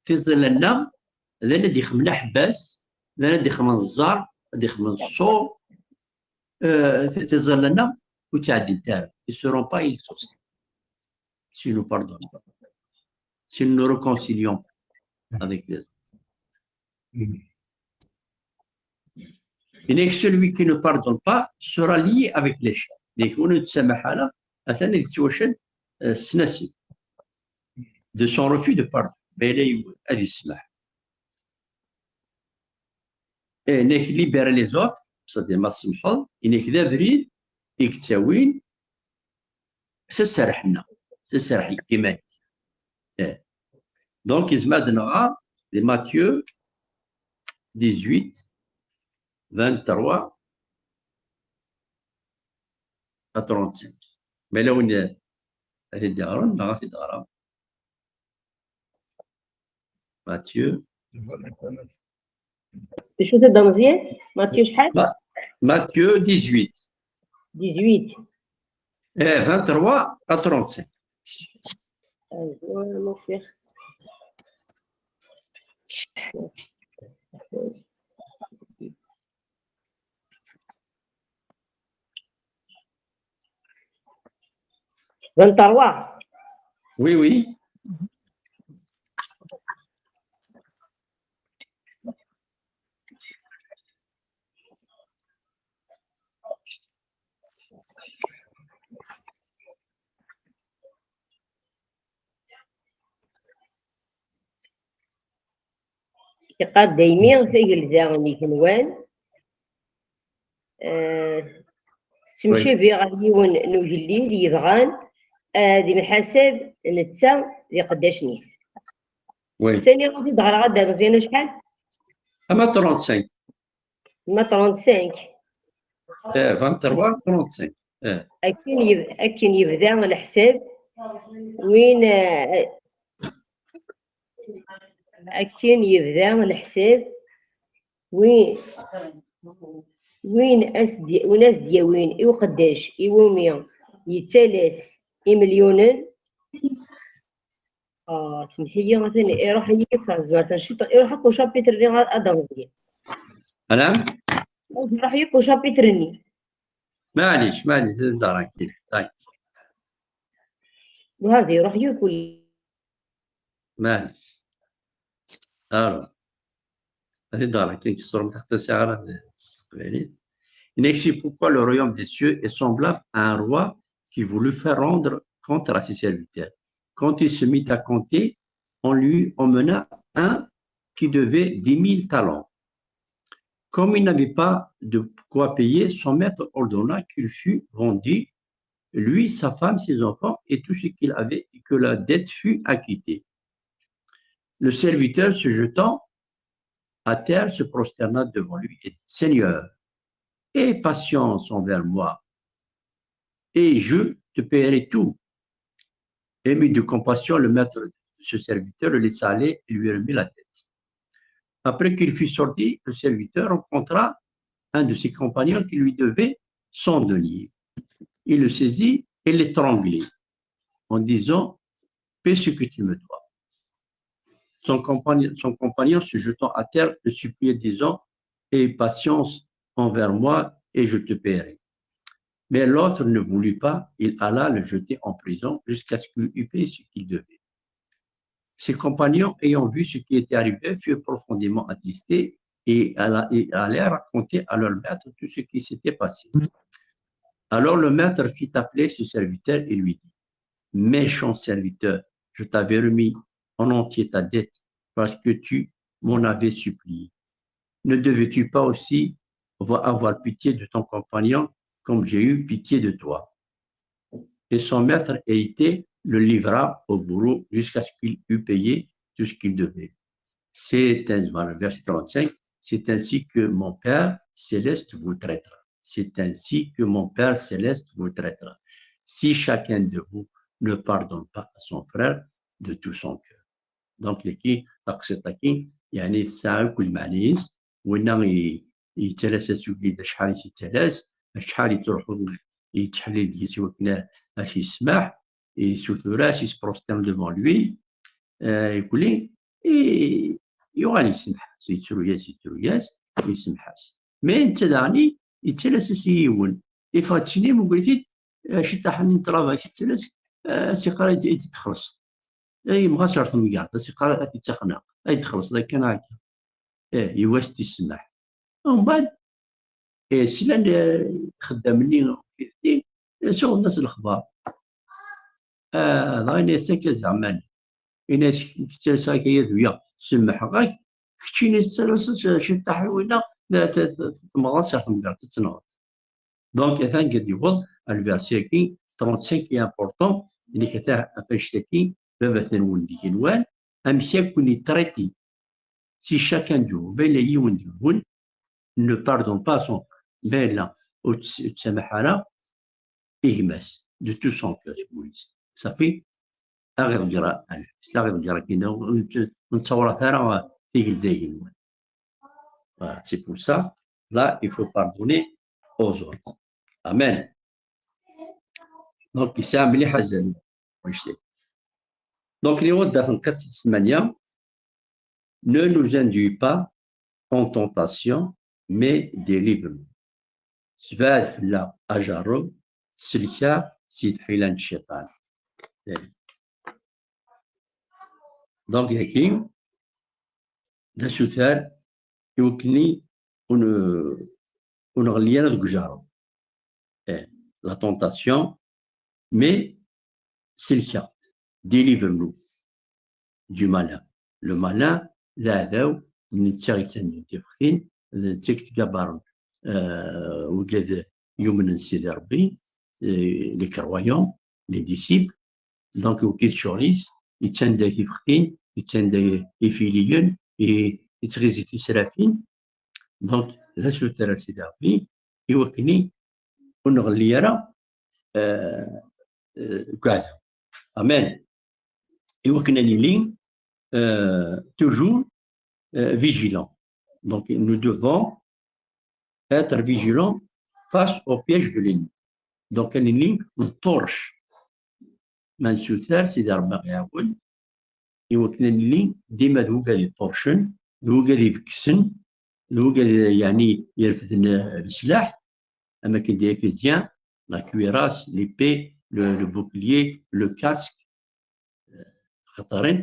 تيظل لنا لنا ديخ من حباس لنا ديخ من الزار ديخ من الصور تيظل لنا وتعدي الدار ils seront pas exaucés si nous pardonnons pas si nous nous réconcilions avec les autres. Et celui qui ne pardonne pas sera lié avec l'échec. Donc, on ne se met pas là, de son refus de pardon. Mais là, il y a libérer les autres, c'est-à-dire ما تسمحوا إنك دابرين يكتاوين سسرحنا سسرحي كما donc يزمادنا de Matthieu 18 23 à 35. Mais là, on est à Hidara, Matthieu. شو تبدا مزيان؟ ماتيو شحال؟ Matthieu 18. 18. 23 à 35. ايوا موفير. Oui, oui. يقاد دايمين تيجلزا نيكنوان تمشي بي غاديون نوجليد يضغان هادي الحساب نتا دي قداش نيس وي ثاني غادي ظهر غدا مزيانه شحال اما 35 ما 35 23 35 اكن يبدا الحساب وين أكين يبدا الحساب وين أسدي وناس دياوين إيوا قداش إيوا 100 يتلاس مليون سمحي لي مثلا يروح يكثر زوار شي يروح يكو شابيتر اللي غادي مزيان نعم يروح يكو شابيتر ني معليش زيد دارك طيب وهذا يروح ياكل معليش هذه دارك كاين الصورة تحت الساعة استقباليت Il explique pourquoi le royaume des cieux est semblable à un roi qui voulut faire rendre compte à ses serviteurs. Quand il se mit à compter, on lui emmena un qui devait 10 000 talents. Comme il n'avait pas de quoi payer, son maître ordonna qu'il fût vendu, lui, sa femme, ses enfants et tout ce qu'il avait, et que la dette fût acquittée. Le serviteur, se jetant à terre, se prosterna devant lui et dit, Seigneur, aie patience envers moi, et je te paierai tout. Ému de compassion, le maître de ce serviteur le laissa aller et lui remit la tête. Après qu'il fut sorti, le serviteur rencontra un de ses compagnons qui lui devait 100 deniers. Il le saisit et l'étranglait en disant « Paie ce que tu me dois ». Son compagnon se jetant à terre le suppliait disant « Aie patience envers moi et je te paierai ». Mais l'autre ne voulut pas, il alla le jeter en prison jusqu'à ce qu'il eût payé ce qu'il devait. Ses compagnons, ayant vu ce qui était arrivé, furent profondément attristés et allèrent raconter à leur maître tout ce qui s'était passé. Alors le maître fit appeler ce serviteur et lui dit, « Méchant serviteur, je t'avais remis en entier ta dette parce que tu m'en avais supplié. Ne devais-tu pas aussi avoir pitié de ton compagnon comme j'ai eu pitié de toi ?» Et son maître hérité le livra au bourreau jusqu'à ce qu'il eût payé tout ce qu'il devait. Verset 35, c'est ainsi que mon Père céleste vous traitera. C'est ainsi que mon Père céleste vous traitera. Si chacun de vous ne pardonne pas à son frère de tout son cœur. Donc, les تقسيطكي يعني الساعة كل معنيز وإنه يتلاسى سوكي شحال يتلاس شحال يتروحوا يتحلل يسوكنا اش يسمح يسوتوراش يسبروسترن devant lui يقول لي يوغال يسمح سيتروياس يسمحاس مي انت داني يتلاس سيون يفاتشني مقولتي شتاحني نترافاي يتلاس سيقرا تخلص اي مغا صارت مقاطع سيقرا تخنق اي تخلص ذاك كان هكا يواس تسمح ومن بعد سلان خدامني سوق الناس الاخبار ضايني ساكا زعما الناس كتير ساكا يدويا سمح غاك كتشيني شتاح وينا تمغا صارت مقاطع تنغط دونك ثان قد يوض الفيرسي كي 35 كي امبورطون اللي كتاع فاشتكي بابا ولدي كنوان امشي كوني تريتي si chacun de vous ne pardonne pas son frère, ben là, de tout son cœur, ça fait c'est pour ça, là, il faut pardonner aux autres. Amen. Donc, c'est un million. Donc, les autres, dans cette manière, ne nous induis pas en tentation, mais délivre-nous. سبات لا أجرب سلكا سيد حيلان الشيطان. دونك هكي دا سوتار يوكلني ونغليانا الجارب. La tentation, mais سلكا délivre-nous du malin. Le malin لا ذاو من تشاغسان التفخين تشكت قبر وقد يومن سيدي ربي لي كرويون لي ديسيبل دونك وكيت شوريس يتسندا يفخين يتسندا يفيليون يتغيزي تسرافين دونك لا سوتر سيدي ربي يوكني ونغلي راه كاع امان يوكنا لين toujours vigilant. Donc, nous devons être vigilants face au piège de l'ennemi. Donc, l'ennemi nous torche. Mansouter, c'est d'arba yaoul. Et au l'ennemi, dima d'ouga les torchen, d'ouga les vixen, d'ouga les yani, yelften le silah, avec les Éphésiens, la cuirasse, l'épée, le bouclier, le casque, khatarent.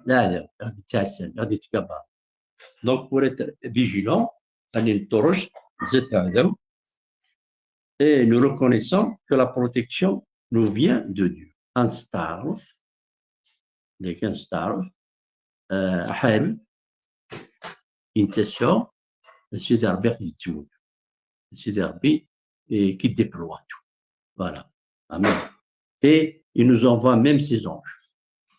لا غادي تحسن غادي تكبر دونك pour être vigilant غادي نطرش Et nous reconnaissons que la protection nous vient de Dieu. Un starf, dès qu'un starf, حارب intention, سيدي ربي يتمون سيدي ربي qui déploie tout. Voilà. Amen. Et il nous envoie même ses anges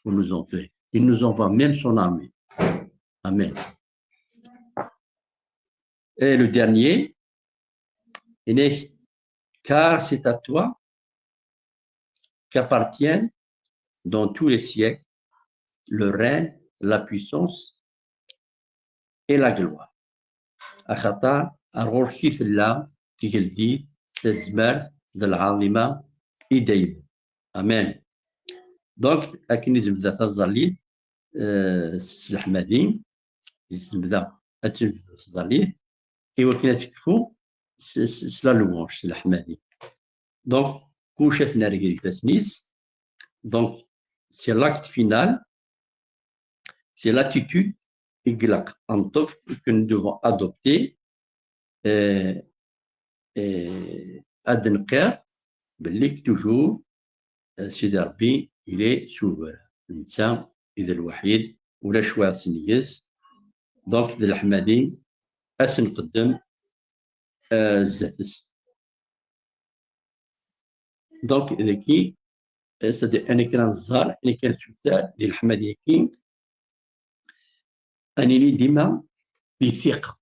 pour nous entourer. Il nous envoie même son armée. Amen. Et le dernier, car c'est à toi qu'appartiennent dans tous les siècles le règne, la puissance et la gloire. أخطار أروح كيف الله في الجديد تزمرت العظيمة إدايم. أمان. دونك أكني تبدا تزاليت الحمادين تبدا تزاليت إوا كنا تكفو سلا لوانش الحمادين. دونك كوشا تنارجي فاسنيس. دونك سي لاكت فينال. C'est l'attitude que nous devons adopter أدنقر باللي toujours سيدي ربي il est souverain. الإنسان إذا الوحيد ولا شوية سنيس. دونك ذي الحمادين أسنقدم الزاتس. دونك ذاكي c'est-à-dire أنا كان الزهر أنا كان سوتار ديال الحمادين كي أنني ديما بثقة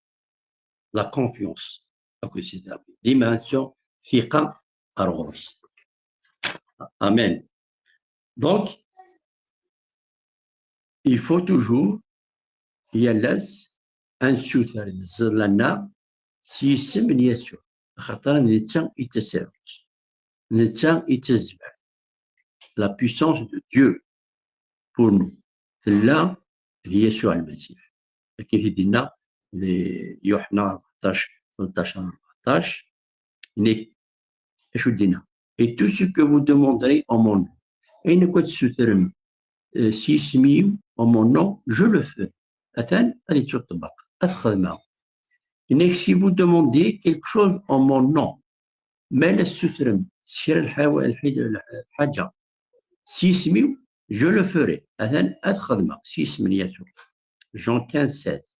لا كونفيونس أكو سيدي ربي ديما ثقة أرغوز. Amen. Donc, il faut toujours يلز أن سوتر لنا سيسم يسوع خاطر نتا يتساوج نتا يتزبع. La puissance de Dieu pour nous لا هي يسوع المسيح. كيف يدينا ليوحنا 14 13 14 اش دينا et tout ce que vous demanderez en mon nom. أين كنت سوترم سي سميو en mon nom je le fais. أثان هذه تطبق الخدمة. si vous demandez quelque chose en mon nom ما لا سوترم سير الحاجة سي سميو je le ferai. أثان الخدمة سي سمي يسوع. Jean 15, 16.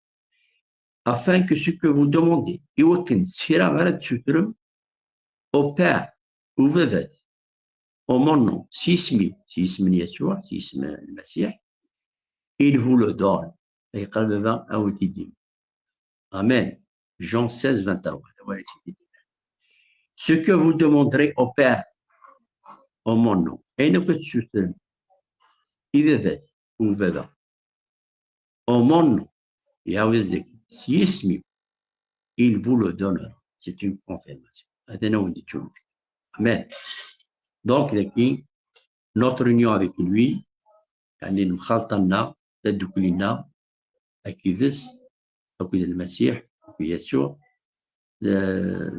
Afin que ce que vous demandez, au Père, ou Vevet, au mon nom, il vous le donne. Amen. Jean 16, 21. Ce que vous demanderez au Père, au mon nom, et ne que tu ou Vevet. Au mon nom, Yahweh, si il vous le donnera. C'est une confirmation. Amen. Donc, notre union avec lui,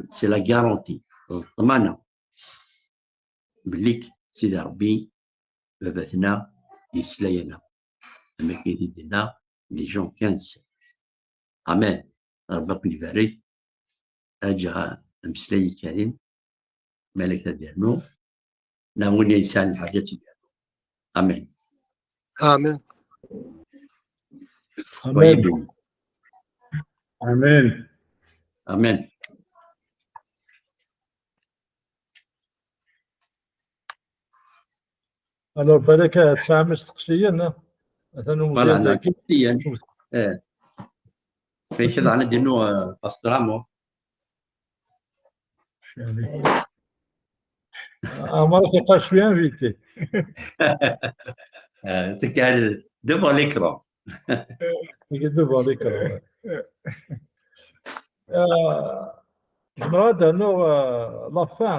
c'est la garantie. بليك سيدي ربي باباتنا يسلاينا أما كيدينا لي جون 15. Amen. ربك يبارك. أجا مسلاي كريم ملك ديالو ناوني إنسان الحاجات ديالو. آمين. آمين. آمين. آمين. آمين. Alors بركة تسعة شخصيا مثلا فوالا شخصيا في كذا عندنا دينو باسترامو يعني عمرك قاش في انفيتي تكاد devant l'écran devant l'écran.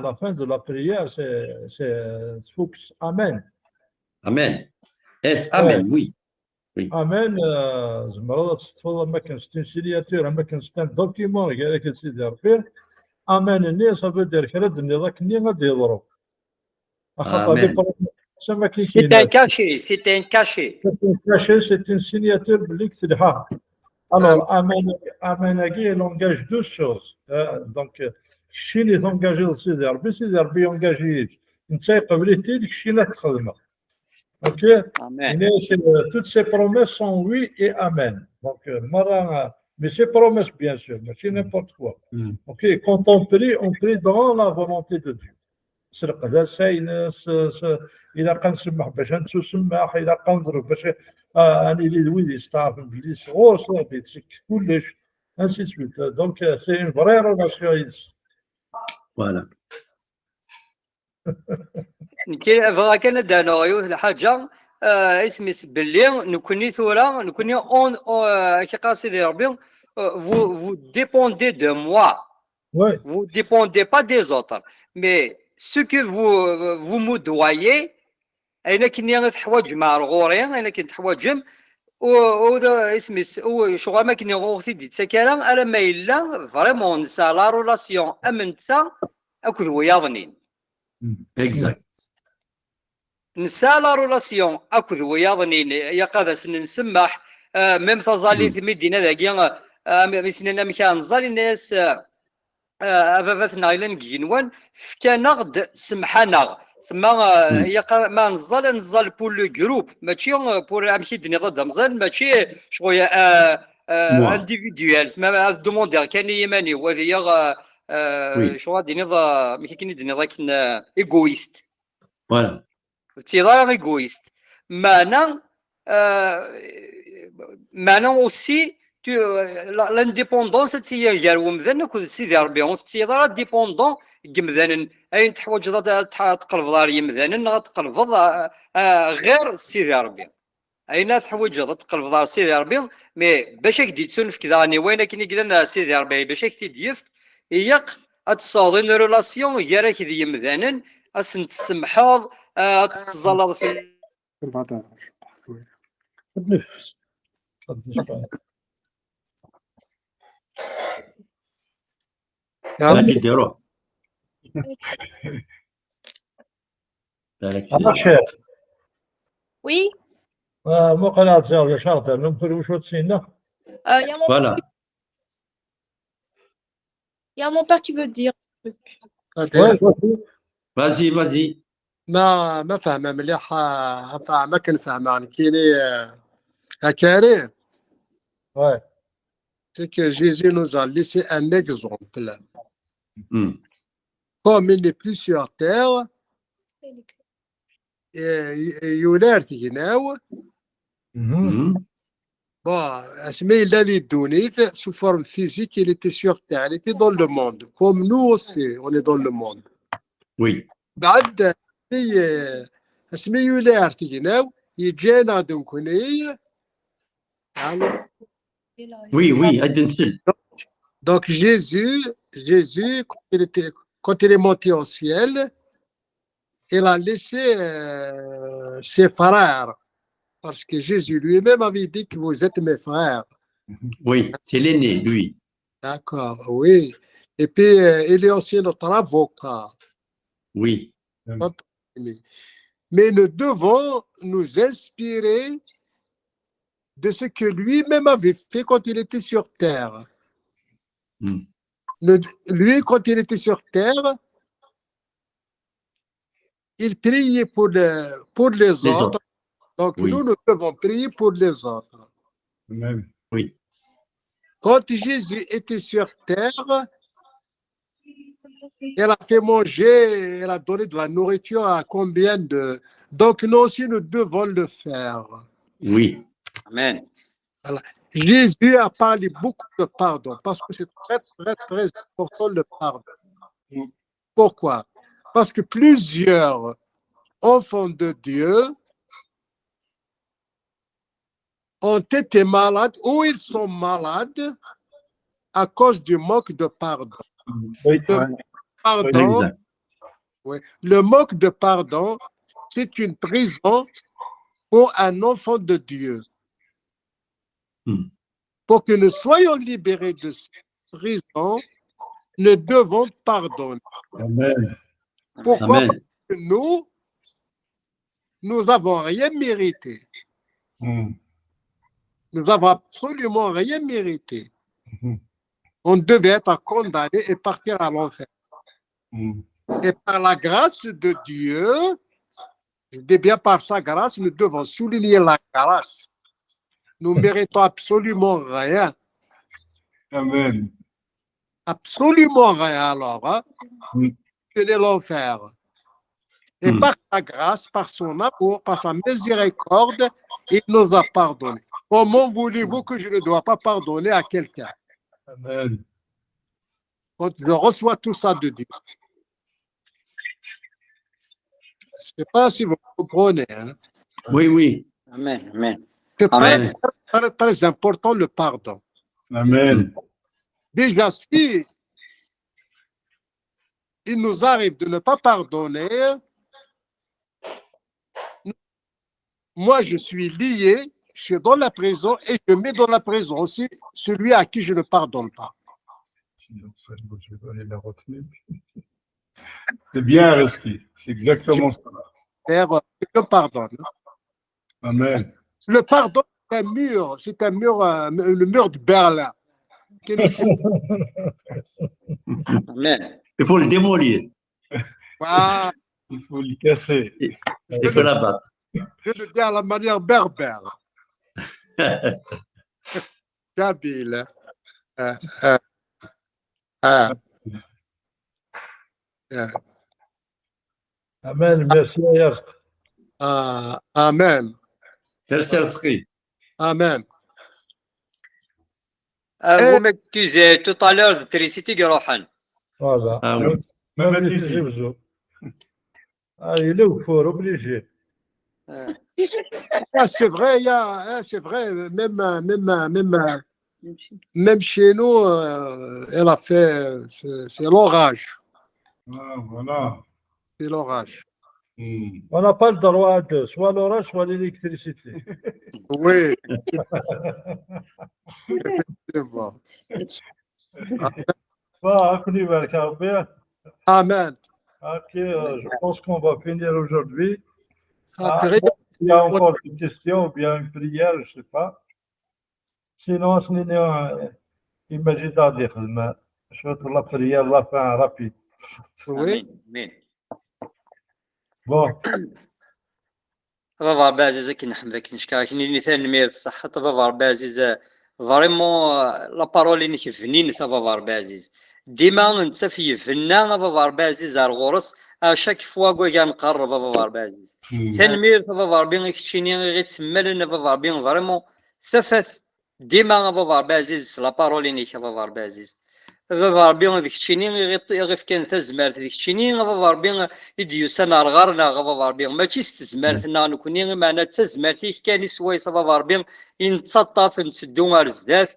La fin de la prière, c'est Fuchs. Amen. Amen. Est Amen, oui. Amen. زمرات تفضل ما كان ستين سيلياتير ما كان ستين دوكيمون قال لك سيدي رفيق. Amen الناس صافي دير كرد الني ذاك الني غادي يضرب. C'est un cachet, c'est un cachet. C'est un cachet, c'est une signature بليك تدحى. Alors Amen, Amen il engage deux choses. دونك الشيء اللي تونجاجي لسيدي ربي يونجاجيك انت يقبل تي ديك الشيء اللي تخدمه. اوكي امين toutes ces promesses sont oui et amen. Donc mais ces promesses bien sûr ماشي n'importe quoi. Ok, quand on prie dans la volonté de Dieu. سرق هذا ساينس الى كنسمح باش نتسمح الى كنضرب باش اني اللي وليدي يستعرف بلي صغور صافي تسكت كلش انسي سويت. دونك سي اون فري ريلاسيون. فوالا كان دانا الحاجه اسمي باللي نكوني اون كي قال سيدي ربي vous dépendez de moi. Vous dépendez pas des autres, mais ce que vous me doyez انا كني تحوايج مع الغوري انا كنت حوايجم و اسمي شغل ما كني غوختي ديت سكرا انا ما الا فريمون نسى لا رولاسيون امنتا اكد وياضنين اكزاكت نسى لا رولاسيون اكد وياضنين يا قادس نسمح ميم تظالي في مدينه ذاكيا مسنين مكان ظالي الناس افافاتنا الى نكينوان فكانا غد سمحانا سما ما نزال بور لو جروب ماشي بور امشي دنيا ضد مزال ماشي شويه انديفيدوال ما دوموندير كان يماني وهذه شو ديني ماشي كاين دنيا ذاك ايغويست فوالا تيضا ايغويست معنا اوسي لانديبوندونس تي غير ومذن كل سيدي ربي تيضا ديبوندون كمذان اين تحوج تقلب دار يمذان تقلب غير سيدي ربي اين تحوج تقلب دار سيدي ربي مي باش كدي تسولف كذا راني وين كاين قلنا سيدي ربي باش كتديفت ياق تصاوضين ريلاسيون غير كذا يمذان اسن تسمحاض تتزلط في اللي ديروه Oui, مو قناة زاوية شرطة نمكن وش تسينا. il y a فوالا mon père qui veut dire un truc. فازي ما فاهمه مليح. ما كنفهمها كايني كريم. Ouais. C'est que Jésus nous a laissé un exemple. Comme il n'est plus sur terre, يولارت يناو. Bon, mais il a les données sous forme physique, il était sur terre, il était dans le monde. Comme nous aussi, on est dans le monde. Oui. بعد اسمي يولارت يناو يجينا دنكوني. Oui, Adensil. Donc Jésus, quand il est monté au ciel, il a laissé ses frères, parce que Jésus lui-même avait dit que vous êtes mes frères. Oui, c'est l'aîné, lui. D'accord, oui. Et puis il est aussi notre avocat. Oui. Mais nous devons nous inspirer de ce que lui-même avait fait quand il était sur terre. Lui, quand il était sur terre, il priait pour les autres. Donc nous devons prier pour les autres. Oui. Quand Jésus était sur terre, il a fait manger, il a donné de la nourriture à combien de... Donc nous aussi, nous devons le faire. Oui. Amen. Voilà. Jésus a parlé beaucoup de pardon parce que c'est très, très, très important le pardon. Pourquoi? Parce que plusieurs enfants de Dieu ont été malades ou ils sont malades à cause du manque de pardon. Le manque de pardon, c'est une prison pour un enfant de Dieu. Pour que nous soyons libérés de cette prison, nous devons pardonner. Amen. Pourquoi? Amen. Parce que nous n'avons rien mérité. Nous n'avons absolument rien mérité. on devait être condamné et partir à l'enfer. Et par la grâce de Dieu, je dis bien par sa grâce, nous devons souligner la grâce. Nous ne méritons absolument rien. Amen. Absolument rien alors. Hein? C'est l'enfer. Et par sa grâce, par son amour, par sa miséricorde, il nous a pardonné. Comment voulez-vous que je ne dois pas pardonner à quelqu'un? Amen. Quand je reçois tout ça de Dieu. Je ne sais pas si vous comprenez. Hein? Oui, oui. Amen. Amen. C'est Amen. très, très important le pardon. Amen. Déjà, si il nous arrive de ne pas pardonner, moi je suis lié, je suis dans la prison et je mets dans la prison aussi celui à qui je ne pardonne pas. Sinon, ça, je vais donner la retenue. C'est bien, Reski. C'est exactement ça. Je pardonne. Amen. Le pardon, c'est un mur, le mur de Berlin. Amen. Il faut le démolir. Voilà. Il faut le casser. Il faut l'abattre. Je le dis à la manière berbère. Kabyle. Amen. Merci, Ayaz. Amen. Merci, Reski. Amen. Vous m'accusez tout à l'heure de tricité Rohan. Voilà. Ah oui. Même les Zévzo. Ah, il est au fort, obligé. Ah, c'est vrai, c'est vrai, même chez nous, elle a fait, c'est l'orage. Ah, voilà. C'est l'orage. On n'a pas le droit à deux, soit l'orage, soit l'électricité. Oui. Effectivement. Amen. Ok, je pense qu'on va finir aujourd'hui. Après, Il y a encore une question ou bien une prière, je ne sais pas. Sinon, imagine d'aller, je vais la prière, la fin rapide. oui. Amen. Bon. بابا ربي عزيز كي نحمدك نشكرك ني ثاني نمير الصحة بابا ربي عزيز فريمون لا بارول اللي كيفنين بابا ربي عزيز ديما انت في فنان بابا ربي عزيز الغرس اشاك فوا كاع نقرب بابا ربي عزيز ثاني نمير بابا ربي كيتشيني غير تسمى لنا بابا ربي فريمون ثفث ديما بابا ربي عزيز لا بارول اللي بابا ربي عزيز بابا ربي ديك الشيني غير كان تزمرت ديك الشيني بابا ربي يديوسنا رغارنا بابا ربي ماشي استزمرتنا نكوني معنا تزمرتي كان سويس بابا ربي ينتصطف نسدو رزدات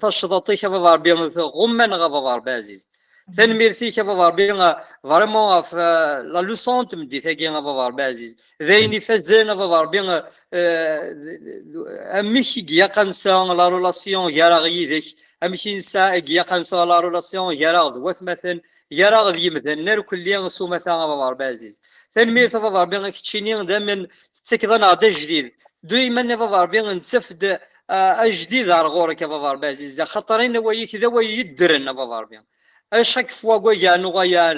تشططيك بابا ربي غمان بابا ربي عزيز تنميرتيك بابا ربي فريمون لا لوسون تمدي ثاكي بابا ربي عزيز ذايني فازان بابا ربي اميك كيا قنسا لا رولاسيون يا راغي أمشي نساء يقنصوا لا رولاسيون يراغ ذوات مثلا يراغ يمثلنا وكل يوم سو مثلا بابا ربي عزيز ثاني بابا ربي كتشيني دائما تسكضنا عدا جديد دائما بابا ربي نتسفد جديد على غورك بابا ربي عزيز خاطرين ويا كذا ويدرنا بابا ربي اشاك فوا كويا نغيا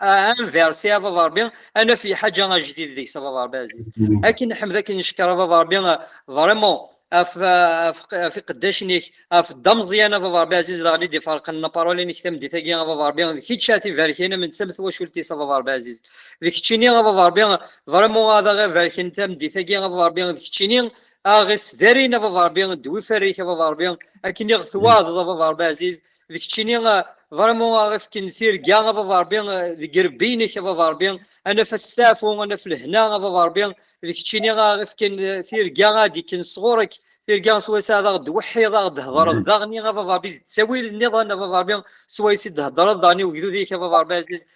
انفيرسي بابا ربي انا في حاجه جديده ديك بابا ربي عزيز لكن نحمدك نشكر بابا ربي فريمون في قداش نيك في الدمزيانه بابا ربي عزيز غادي دي فرق لنا بارولي نيك تم دي ثاكي بابا ربي كي تشاتي فاركينا من تمث واش ولتي بابا ربي عزيز ديك تشيني بابا ربي فريمون هذا غير فاركين تم دي ثاكي بابا ربي ديك تشيني غيس دارينا بابا ربي دوي فريك بابا ربي لكن يغثواض بابا ربي عزيز ديك تشيني فريمون غير كنثير كاع بابا ربي ديك ربينك بابا ربي انا في السافو انا في الهنا بابا ربي ديك تشيني غير كنثير كاع ديك صغورك تلقى سويس هذا دوحي هذا تهضر الضغني بابا ربي تساوي النظام بابا ربي سويس تهضر الضغني وكذو ذيك بابا ربي عزيز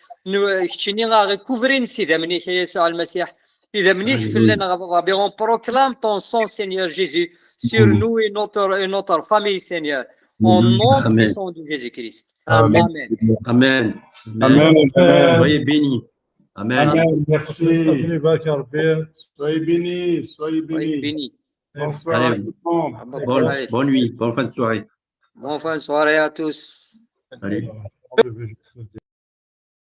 كتشيني غير كوفرين سيدا منيك يا يسوع المسيح اذا منيك في لنا بابا ربي اون بروكلام طون سون سينيور جيزي سير نو اي نوتر فامي سينيور au nom puissant de Jésus-Christ. Amen. Amen. Amen. Soyez bénis. Amen. Amen. Merci. Soyez bénis. Soyez bénis. bénis. Bonsoir à Allez, tout le monde. bonne nuit, bonne fin de soirée. Bonne fin de soirée à tous. Allez. Allez.